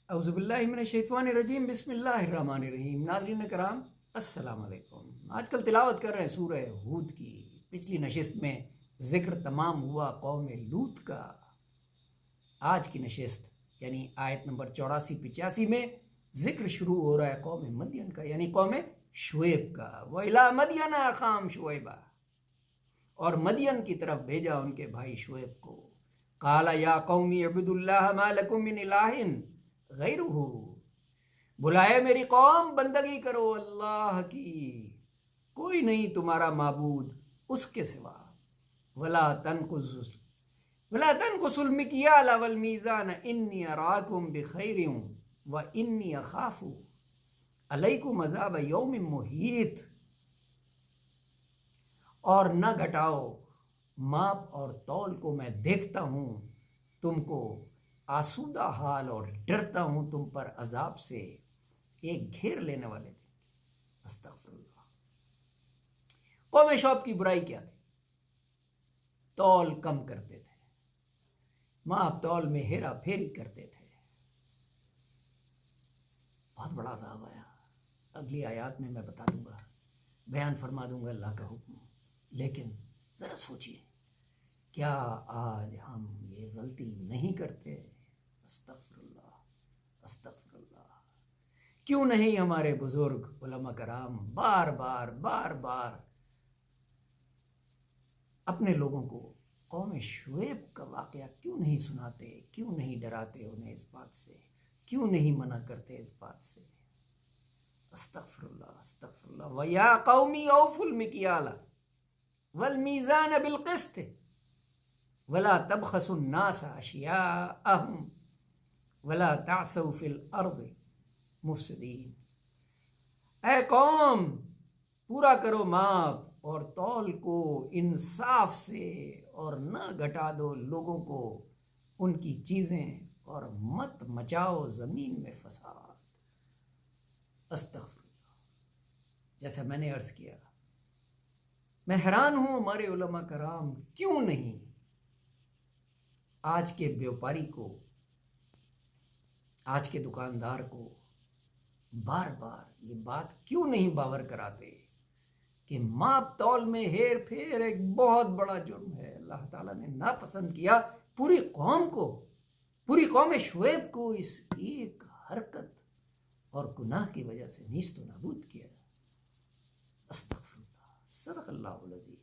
اعوذ باللہ من الشیطان الرجیم، بسم اللہ الرحمن الرحیم۔ ناظرین کرام السلام علیکم۔ آج کل تلاوت کر رہے ہیں سورہ ہود کی۔ پچھلی نشست میں ذکر تمام ہوا قوم لوط کا۔ آج کی نشست یعنی آیت نمبر 84-85 میں ذکر شروع ہو رہا ہے قوم مدین کا، یعنی قوم شعیب کا۔ وَإِلَىٰ مَدْيَنَ أَخَاهُمْ شُعَيْبًا، اور مدین کی طرف بھیجا ان کے بھائی شعیب کو۔ قَالَ يَا قَوْمِ اعْبُدُوا اللَّهَ مَا لَكُم مِّنْ إِلَٰهٍ غَيْرُهُ، بلائے میری قوم بندگی کرو اللہ کی، کوئی نہیں تمہارا معبود اس کے سوا۔ وَلَا تَنْقُصُوا الْمِكْيَالَ وَالْمِيزَانَ إِنِّي أَرَاكُمْ بِخَيْرٍ وَإِنِّي أَخَافُ عَلَيْكُمْ عَذَابَ يَوْمٍ مُحِيطٍ، اور نہ گھٹاؤ ماپ اور تول کو، میں دیکھتا ہوں تم کو آسودہ حال اور ڈرتا ہوں تم پر عذاب سے ایک گھیر لینے والے دن کی۔ استغفر اللہ۔ قوم شعیب کی برائی کیا تھی؟ تول کم کرتے تھے، ماپ تول میں ہیرا پھیری کرتے تھے۔ بہت بڑا عذاب آیا، اگلی آیات میں بتا دوں گا، بیان فرما دوں گا اللہ کا حکم۔ لیکن ذرا سوچئے، کیا آج ہم یہ غلطی نہیں کرتے؟ استغفر اللہ، استغفر اللہ۔ کیوں نہیں ہمارے بزرگ علماء کرام بار بار اپنے لوگوں کو قوم شعیب کا واقعہ کیوں نہیں سناتے؟ کیوں نہیں ڈراتے انہیں اس بات سے؟ کیوں نہیں منع کرتے اس بات سے؟ استغفر اللہ، استغفر اللہ۔ وَيَا قَوْمِ أَوْفُوا الْمِكْيَالَ وَالْمِيزَانَ بِالْقِسْطِ وَلَا تَبْخَسُوا النَّاسَ أَشْيَاءَهُمْ وَلَا تَعْثَوْا فِي الْأَرْضِ مُفْسِدِينَ، اے قوم پورا کرو ماپ اور تول کو انصاف سے، اور نہ گھٹا دو لوگوں کو ان کی چیزیں، اور مت مچاؤ زمین میں فساد۔ استغفر اللہ۔ جیسا میں نے عرض کیا، میں حیران ہوں ہمارے علماء کرام کیوں نہیں آج کے بیوپاری کو، آج کے دکاندار کو بار بار یہ بات کیوں نہیں باور کراتے کہ ماپ تول میں ہیر پھیر ایک بہت بڑا جرم ہے۔ اللہ تعالیٰ نے ناپسند کیا پوری قوم کو، پوری قوم شعیب کو اس ایک حرکت اور گناہ کی وجہ سے نیست و نابود کیا۔ استغفر اللہ، صدق اللہ العظیم۔